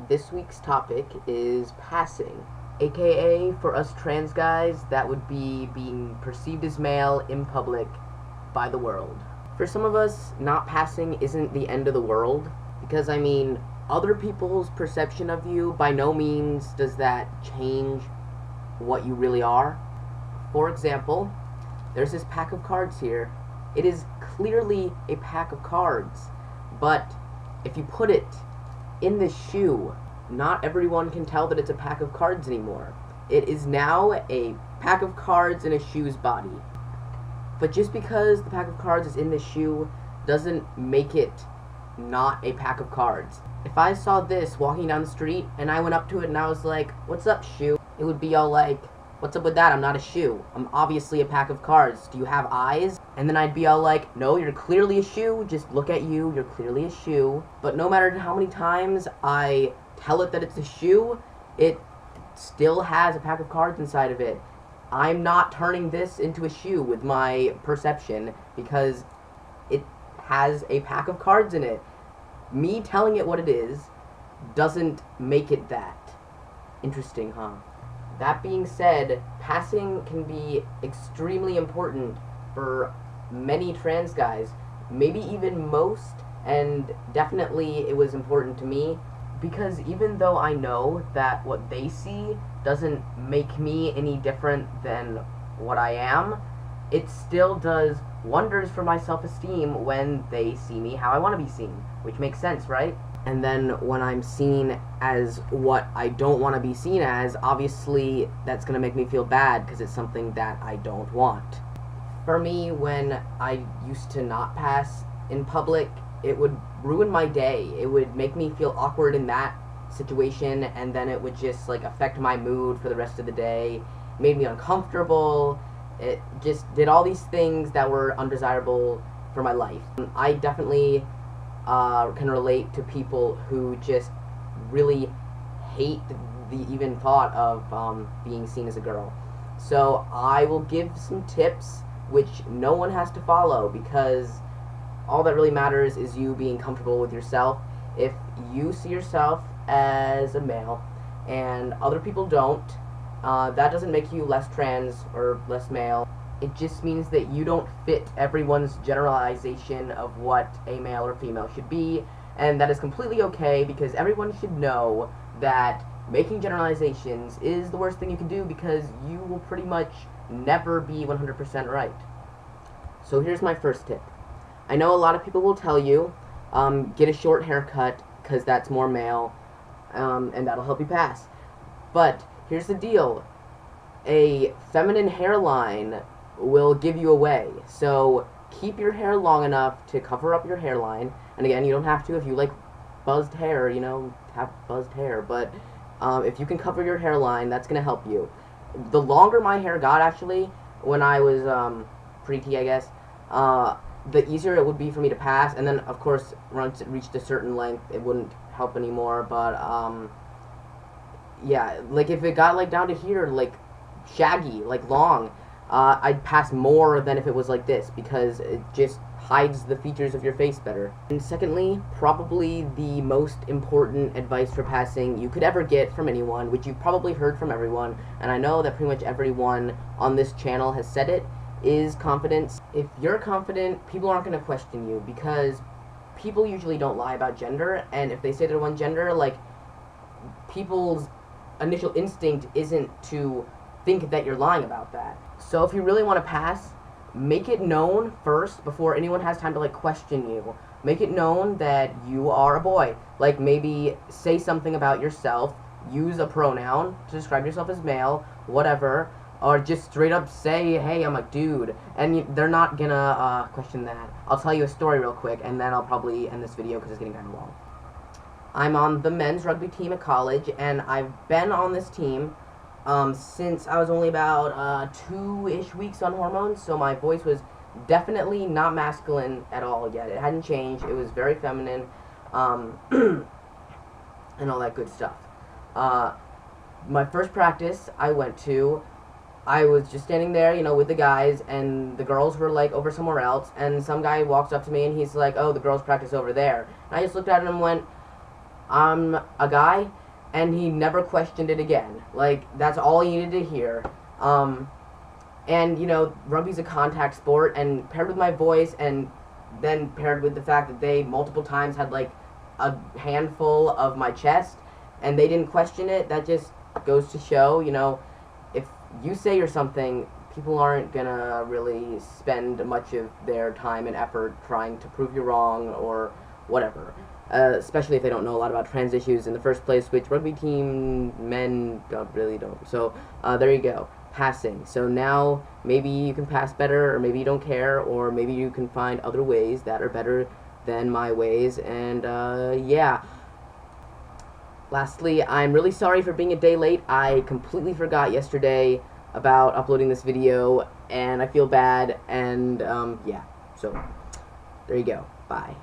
This week's topic is passing, aka for us trans guys, that would be being perceived as male in public by the world. For some of us, not passing isn't the end of the world, because other people's perception of you by no means does that change what you really are. For example, there's this pack of cards here. It is clearly a pack of cards, but if you put it in the shoe, not everyone can tell that it's a pack of cards anymore. It is now a pack of cards in a shoe's body. But just because the pack of cards is in the shoe doesn't make it not a pack of cards. If I saw this walking down the street and I went up to it and I was like, "What's up, shoe?" It would be all like, "What's up with that? I'm not a shoe. I'm obviously a pack of cards. Do you have eyes?" And then I'd be all like, "No, you're clearly a shoe. Just look at you. You're clearly a shoe." But no matter how many times I tell it that it's a shoe, it still has a pack of cards inside of it. I'm not turning this into a shoe with my perception because it has a pack of cards in it. Me telling it what it is doesn't make it that. Interesting, huh? That being said, passing can be extremely important for many trans guys, maybe even most, and definitely it was important to me, because even though I know that what they see doesn't make me any different than what I am, it still does wonders for my self-esteem when they see me how I want to be seen, which makes sense, right? And then when I'm seen as what I don't want to be seen as, obviously that's going to make me feel bad because it's something that I don't want. For me, when I used to not pass in public, it would ruin my day. It would make me feel awkward in that situation, and then it would just affect my mood for the rest of the day. It made me uncomfortable. It just did all these things that were undesirable for my life. I definitely can relate to people who just really hate the even thought of being seen as a girl. So I will give some tips which no one has to follow, because all that really matters is you being comfortable with yourself. If you see yourself as a male and other people don't, that doesn't make you less trans or less male. It just means that you don't fit everyone's generalization of what a male or female should be, and that is completely okay, because everyone should know that making generalizations is the worst thing you can do, because you will pretty much never be 100% right. So here's my first tip. I know a lot of people will tell you, get a short haircut, because that's more male, and that'll help you pass. But here's the deal. A feminine hairline will give you away. So keep your hair long enough to cover up your hairline. And again, you don't have to. If you like buzzed hair, have buzzed hair. But if you can cover your hairline, that's going to help you. The longer my hair got, actually, when I was preteen, I guess, the easier it would be for me to pass. And then, of course, once it reached a certain length, it wouldn't help anymore. But yeah, if it got down to here, shaggy, long, I'd pass more than if it was like this, because it just hides the features of your face better. And secondly, probably the most important advice for passing you could ever get from anyone, which you've probably heard from everyone, and I know that pretty much everyone on this channel has said it, is confidence. If you're confident, people aren't going to question you, because people usually don't lie about gender, and if they say they're one gender, people's initial instinct isn't to think that you're lying about that. So if you really want to pass, make it known first before anyone has time to question you. Make it known that you are a boy. Maybe say something about yourself, use a pronoun to describe yourself as male, whatever, or just straight up say, "Hey, I'm a dude," and they're not gonna question that. I'll tell you a story real quick, and then I'll probably end this video because it's getting kind of long. I'm on the men's rugby team at college, and I've been on this team since I was only about 2-ish weeks on hormones, so my voice was definitely not masculine at all yet. It hadn't changed. It was very feminine, and all that good stuff. My first practice I went to, I was just standing there, with the guys, and the girls were, over somewhere else, and some guy walks up to me, and he's like, "Oh, the girls practice over there." And I just looked at him and went, I'm a guy, and he never questioned it again. Like, that's all he needed to hear. And, you know, rugby's a contact sport, and paired with my voice, and then paired with the fact that they multiple times had, like, a handful of my chest, and they didn't question it, that just goes to show, you know, if you say you're something, people aren't gonna really spend much of their time and effort trying to prove you wrong or whatever. Especially if they don't know a lot about trans issues in the first place, which rugby team men don't. So, there you go. Passing. So now, maybe you can pass better, or maybe you don't care, or maybe you can find other ways that are better than my ways, and, yeah. Lastly, I'm really sorry for being a day late. I completely forgot yesterday about uploading this video, and I feel bad, and, yeah. So, there you go. Bye.